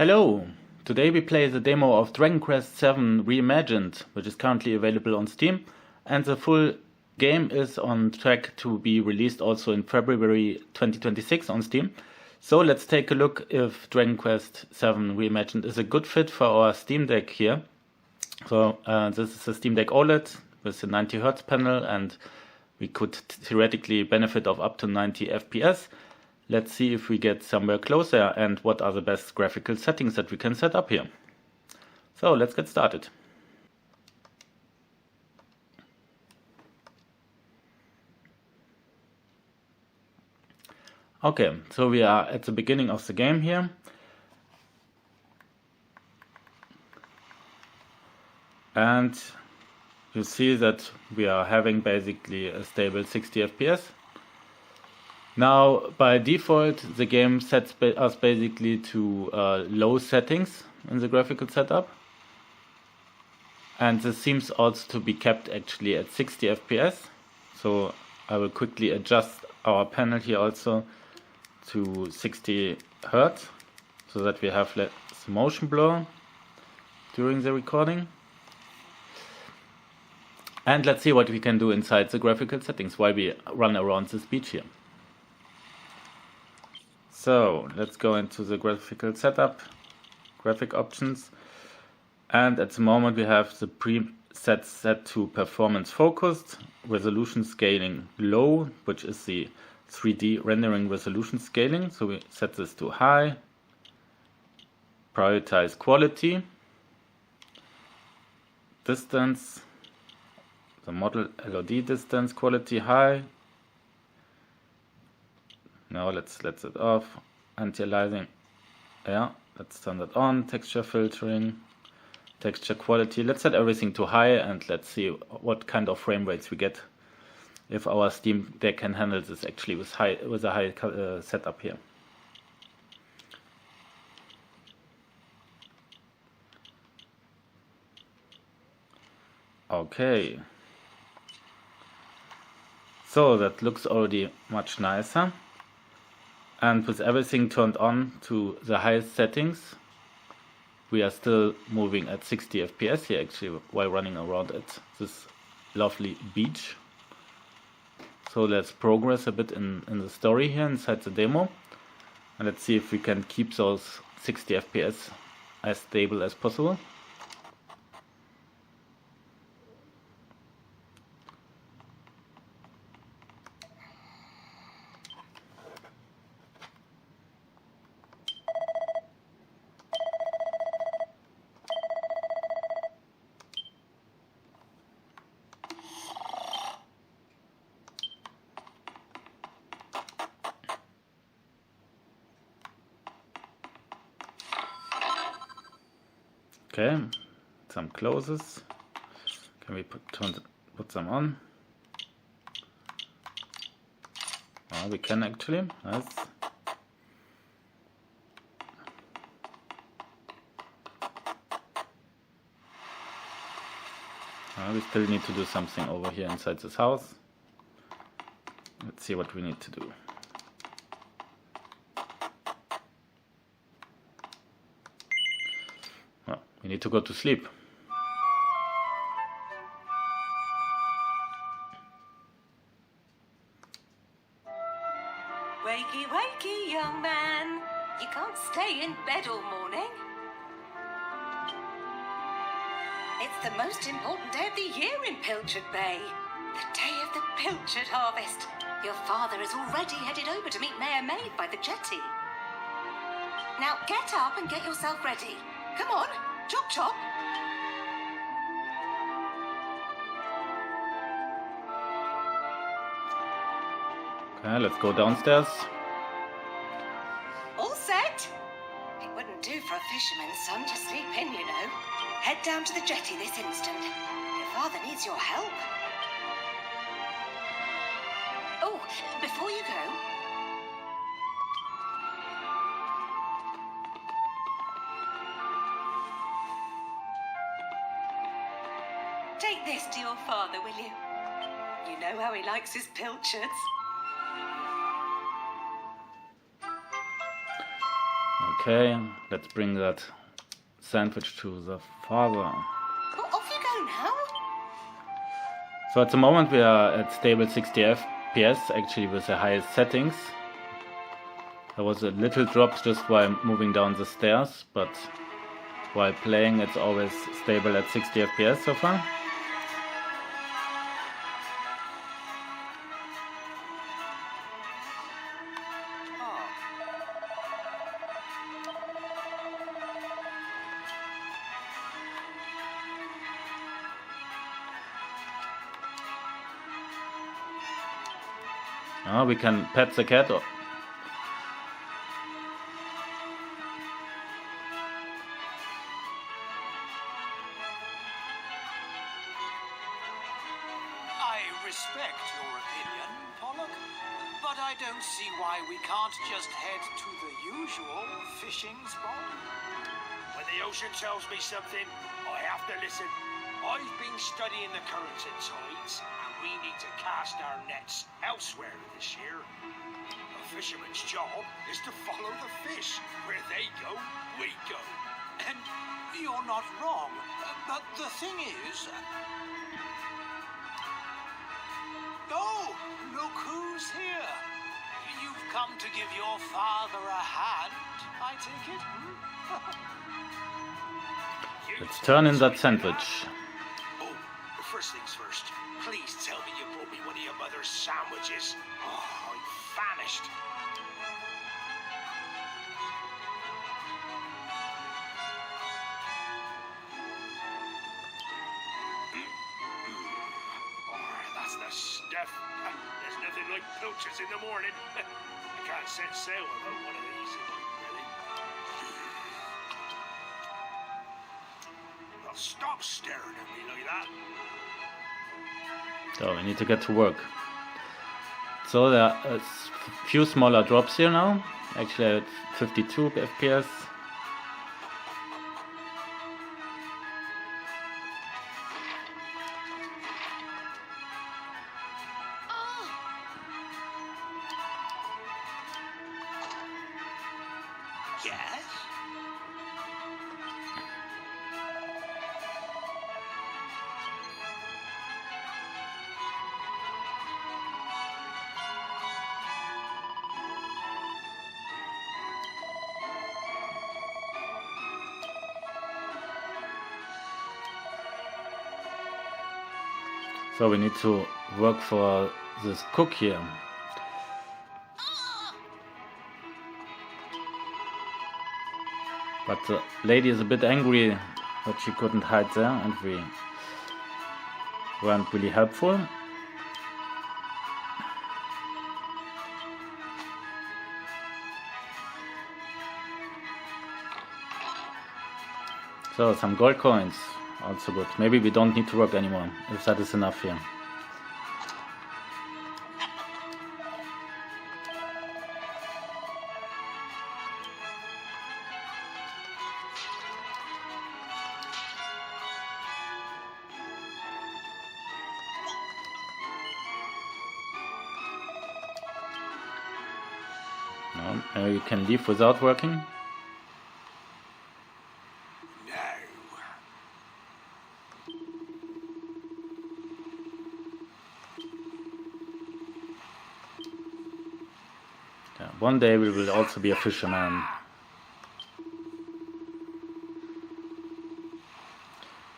Hello! Today we play the demo of Dragon Quest VII Reimagined, which is currently available on Steam, and the full game is on track to be released also in February 2026 on Steam. So let's take a look if Dragon Quest VII Reimagined is a good fit for our Steam Deck here. So this is a Steam Deck OLED with a 90Hz panel, and we could theoretically benefit of up to 90 FPS. Let's see if we get somewhere closer and what are the best graphical settings that we can set up here. So let's get started. Okay, so we are at the beginning of the game here. And you see that we are having basically a stable 60 FPS. Now, by default, the game sets us basically to low settings in the graphical setup. And this seems also to be kept actually at 60 FPS. So I will quickly adjust our panel here also to 60 Hz so that we have less motion blur during the recording. And let's see what we can do inside the graphical settings while we run around this beach here. So let's go into the graphical setup, graphic options, and at the moment we have the presets set to performance focused, resolution scaling low, which is the 3D rendering resolution scaling. So we set this to high, prioritize quality, distance, the model LOD distance quality high. Now let's let it off. Anti-aliasing, yeah, let's turn that on. Texture filtering, texture quality. Let's set everything to high and let's see what kind of frame rates we get if our Steam Deck can handle this actually with a high setup here. Okay. So that looks already much nicer. And with everything turned on to the highest settings, we are still moving at 60 FPS here actually while running around at this lovely beach. So let's progress a bit in the story here inside the demo. And let's see if we can keep those 60 FPS as stable as possible. Okay, some closes. Can we put them on? Oh, we can actually. Nice. We still need to do something over here inside this house. Let's see what we need to do. We need to go to sleep. Wakey, wakey, young man. You can't stay in bed all morning. It's the most important day of the year in Pilchard Bay. The day of the Pilchard harvest. Your father is already headed over to meet Mayor Maid by the jetty. Now get up and get yourself ready. Come on. Chop, chop. Okay, let's go downstairs. All set? It wouldn't do for a fisherman's son to sleep in, you know. Head down to the jetty this instant. Your father needs your help. Oh, before you go... Take this to your father, will you? You know how he likes his pilchards. Okay, let's bring that sandwich to the father. Well, off you go now. So at the moment we are at stable 60 FPS, actually with the highest settings. There was a little drop just while moving down the stairs, but while playing it's always stable at 60 FPS so far. We can pet the cat. I respect your opinion, Pollock, but I don't see why we can't just head to the usual fishing spot. When the ocean tells me something, I have to listen. I've been studying the currents and tides, and we need to cast our nets elsewhere this year. A fisherman's job is to follow the fish. Where they go, we go. And you're not wrong, but the thing is... Oh, look who's here. You've come to give your father a hand, I take it? Let's turn in that sandwich. Oh, first things first. Please tell me you brought me one of your mother's sandwiches. Oh, I'm famished. That's the stuff. There's nothing like pilchards in the morning. I can't set sail without one of these, really. Well, stop staring at me like that. So we need to get to work. So there are a few smaller drops here now. Actually at 52 FPS. Yes? So we need to work for this cook here. But the lady is a bit angry that she couldn't hide there and we weren't really helpful. So some gold coins, also good. Maybe we don't need to work anymore, if that is enough here. No, you can leave without working. One day we will also be a fisherman.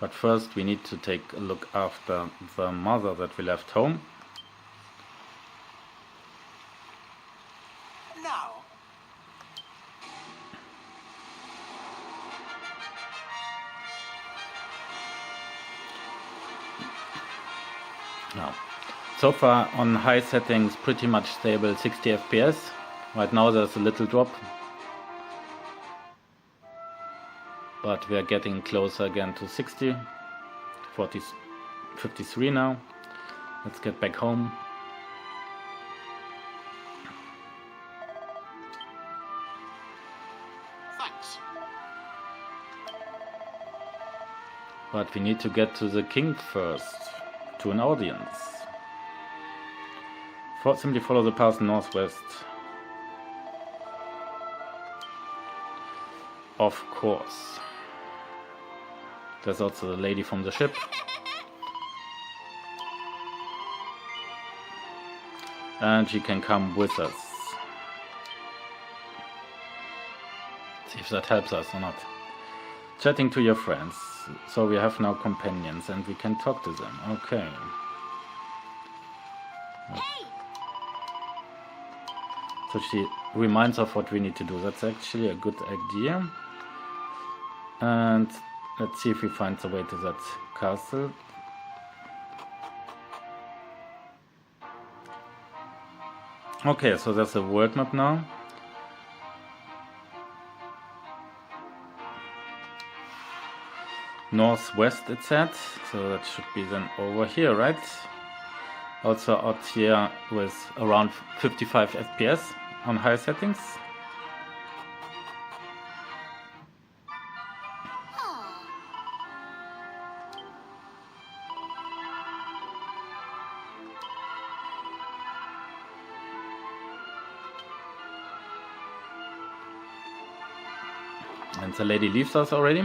But first we need to take a look after the mother that we left home. Now. Now, so far on high settings pretty much stable 60 FPS. Right now there's a little drop, but we are getting closer again to 60, 40, 53 now. Let's get back home. Thanks. But we need to get to the king first, to an audience. Simply follow the path northwest. Of course. There's also the lady from the ship. And she can come with us. See if that helps us or not. Chatting to your friends. So we have now companions and we can talk to them. Okay. So she reminds us of what we need to do. That's actually a good idea. And let's see if we find the way to that castle. Okay, so there's a world map now. Northwest it said, so that should be then over here, right? Also out here with around 55 FPS on high settings. And the lady leaves us already.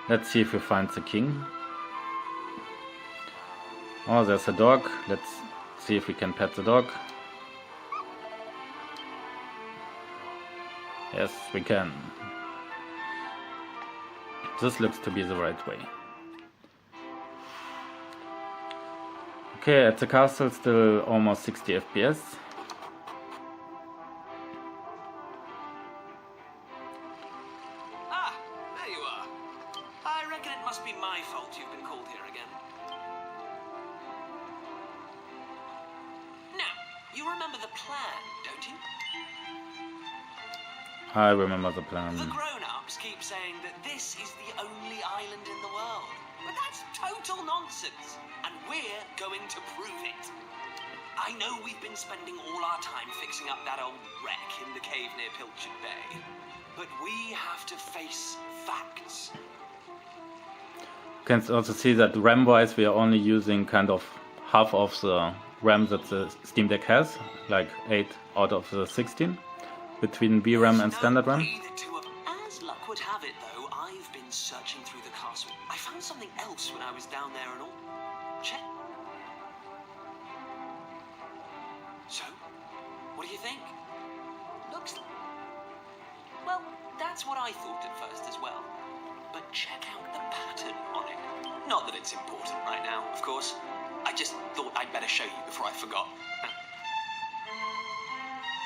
Let's see if we find the king. Oh, there's a dog. Let's see if we can pet the dog. Yes, we can. This looks to be the right way. Okay, at the castle still almost 60 FPS. Ah, there you are. I reckon it must be my fault you've been called here again. Now, you remember the plan, don't you? I remember the plan. The grown-ups keep saying that this is the only island in the world. But that's total nonsense, and we're going to prove it. I know we've been spending all our time fixing up that old wreck in the cave near Pilchard Bay, but we have to face facts. You can also see that RAM-wise we are only using kind of half of the RAM that the Steam Deck has, like 8 out of the 16. Between VRAM and standard RAM. As luck would have it, though, I've been searching through the castle. I found something else when I was down there and all. Check. So, what do you think? Looks... Well, that's what I thought at first as well. But check out the pattern on it. Not that it's important right now, of course. I just thought I'd better show you before I forgot.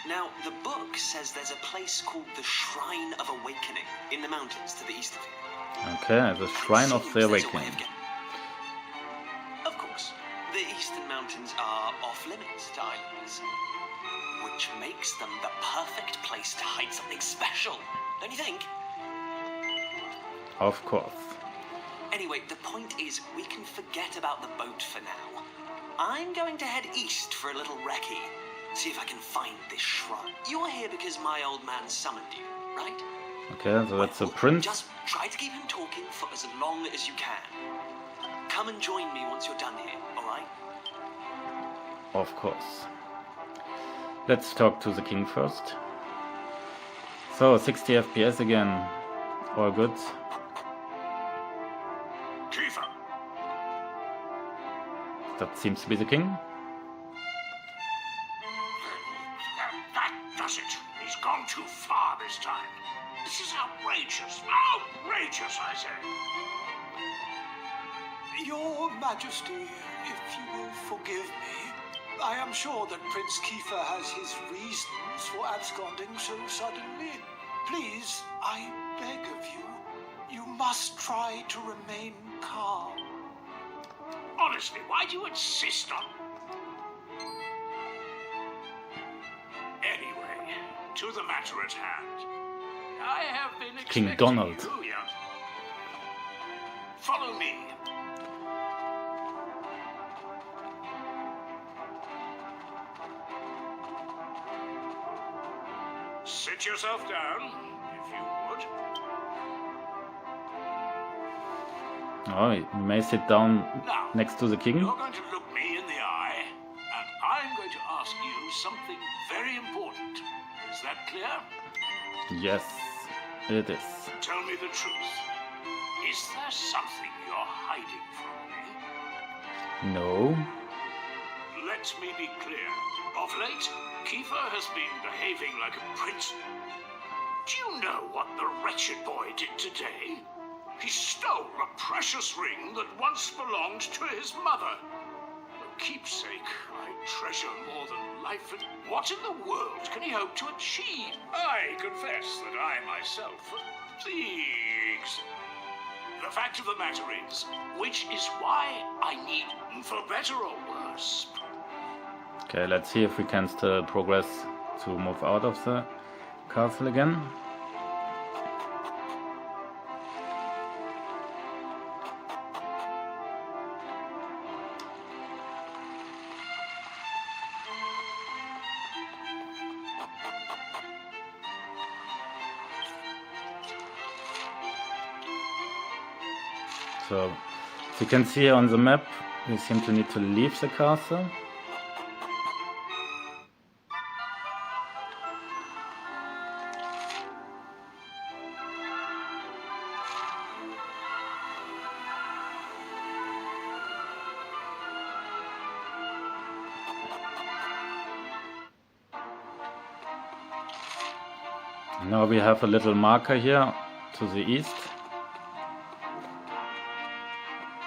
Now, the book says there's a place called the Shrine of Awakening in the mountains to the east of here. Okay, the Shrine of the Awakening. Of course, the eastern mountains are off-limits to islanders, which makes them the perfect place to hide something special, don't you think? Of course. Anyway, the point is, we can forget about the boat for now. I'm going to head east for a little recce. See if I can find this shrine. You're here because my old man summoned you, right? Okay, so that's a prince. Just try to keep him talking for as long as you can. Come and join me once you're done here, alright? Of course. Let's talk to the king first. So, 60 FPS again. All good. Kiefer! That seems to be the king. That does it. He's gone too far this time. This is outrageous. Outrageous, I say. Your Majesty, if you will forgive me, I am sure that Prince Kiefer has his reasons for absconding so suddenly. Please, I beg of you, you must try to remain calm. Honestly, why do you insist on... Anyway, to the matter at hand. I have been expecting King Donald. you, young. Follow me. Sit yourself down, if you would. Oh, you may sit down Now, next to the king. you're going to look me in the eye, and I'm going to ask you something very important. Is that clear? Yes, it is. Tell me the truth. Is there something you're hiding from me? No. Let me be clear. Of late, Kiefer has been behaving like a prince. Do you know what the wretched boy did today? He stole a precious ring that once belonged to his mother. A keepsake I treasure more than life. And what in the world can he hope to achieve? I confess that I myself am pleased. The fact of the matter is, which is why I need, for better or worse. Okay, let's see if we can still progress to move out of the castle again. So, as you can see on the map, we seem to need to leave the castle. Now we have a little marker here to the east.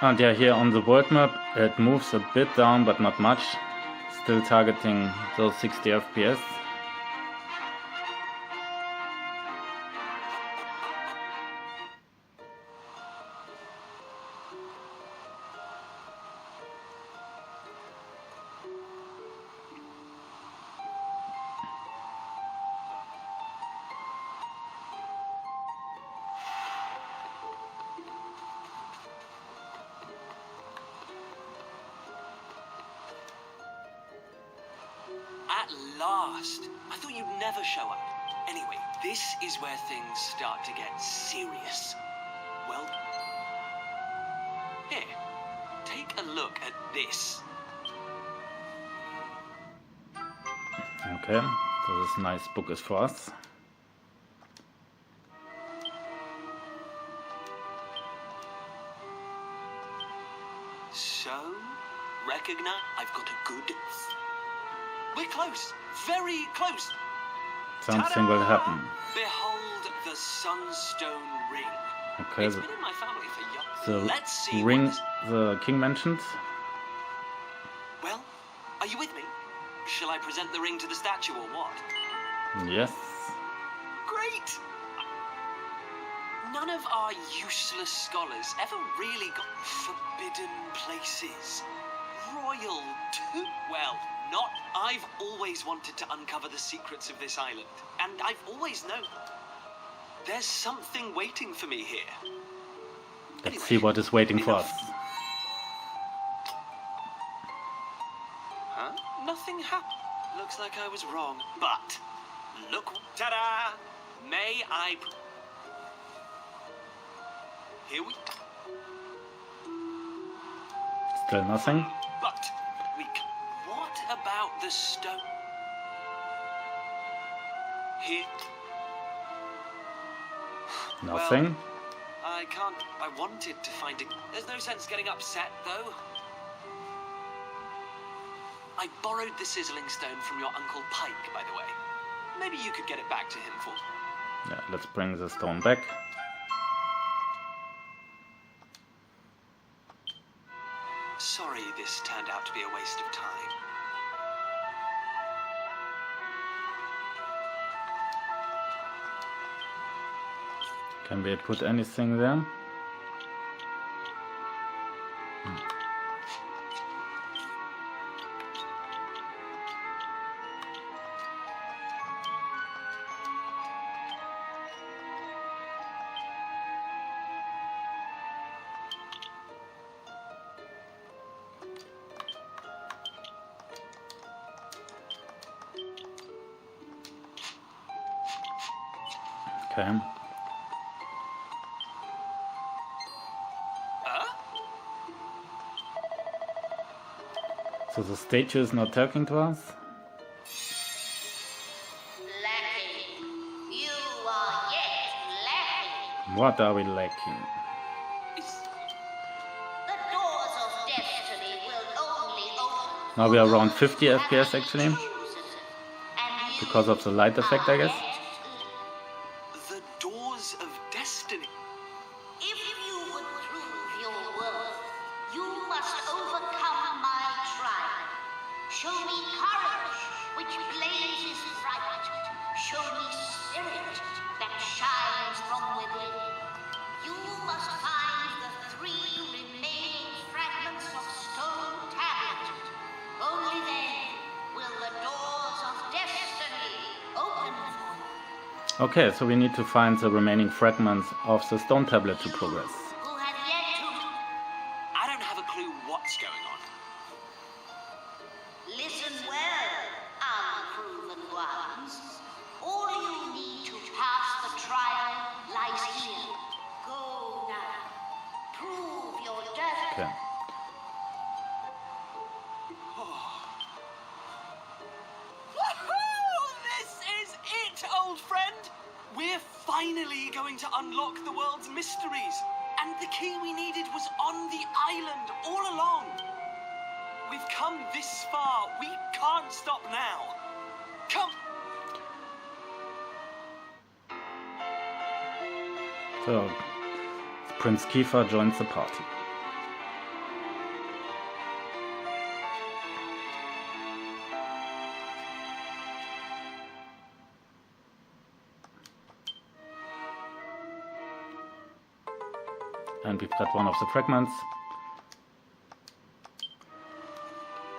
And yeah, here on the world map it moves a bit down, but not much. Still targeting those 60 FPS. At last! I thought you'd never show up. Anyway, this is where things start to get serious. Well, here, take a look at this. Okay, so this nice book is for us. So, recognize I've got a good... We're close, very close. Something Ta-da! will happen. Behold the Sunstone Ring. Okay, It's been in my family for years. the Let's see ring what the king mentioned. Well, are you with me? Shall I present the ring to the statue or what? Yes. Great! None of our useless scholars ever really got forbidden places. Royal too. Well, not. I've always wanted to uncover the secrets of this island. And I've always known there's something waiting for me here. Let's see what is waiting for us. Huh? Nothing happened. Looks like I was wrong. But, look. Ta-da! May I... Here we... Still nothing. But, what about the stone? Here... Nothing. Well, I can't... I wanted to find it. There's no sense getting upset, though. I borrowed the sizzling stone from your Uncle Pike, by the way. Maybe you could get it back to him for... Yeah, let's bring the stone back. Sorry this turned out to be a waste of time. Can we put anything there? Okay. So the statue is not talking to us? Lackey, you What are we lacking? The doors of destiny will only open. Now we are around 50 FPS actually, because of the light effect, I guess. The doors of destiny. If you would prove your worth, you must overcome my trial. Show me courage, which blazes bright. Show me spirit that shines from within. You must find the 3 remaining fragments of stone tablet. Only then will the doors of destiny open for you. Okay, so we need to find the remaining fragments of the stone tablet to progress. Who have yet to I don't have a clue what's going on. listen well, unproven ones. All you need to pass the trial lies here. Go now. Prove your death. Okay. Woohoo! This is it, old friend! We're finally going to unlock the world's mysteries. And the key we needed was on the island all along. We've come this far. We can't stop now. Come. So, Prince Kiefer joins the party. And we've got one of the fragments.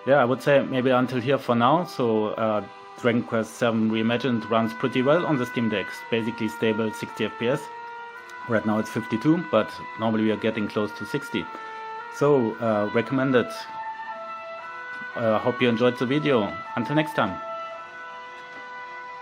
Yeah, I would say maybe until here for now. So Dragon Quest VII Reimagined runs pretty well on the Steam Deck. Basically stable 60 FPS. Right now it's 52, but normally we are getting close to 60. So recommended. Hope you enjoyed the video. Until next time.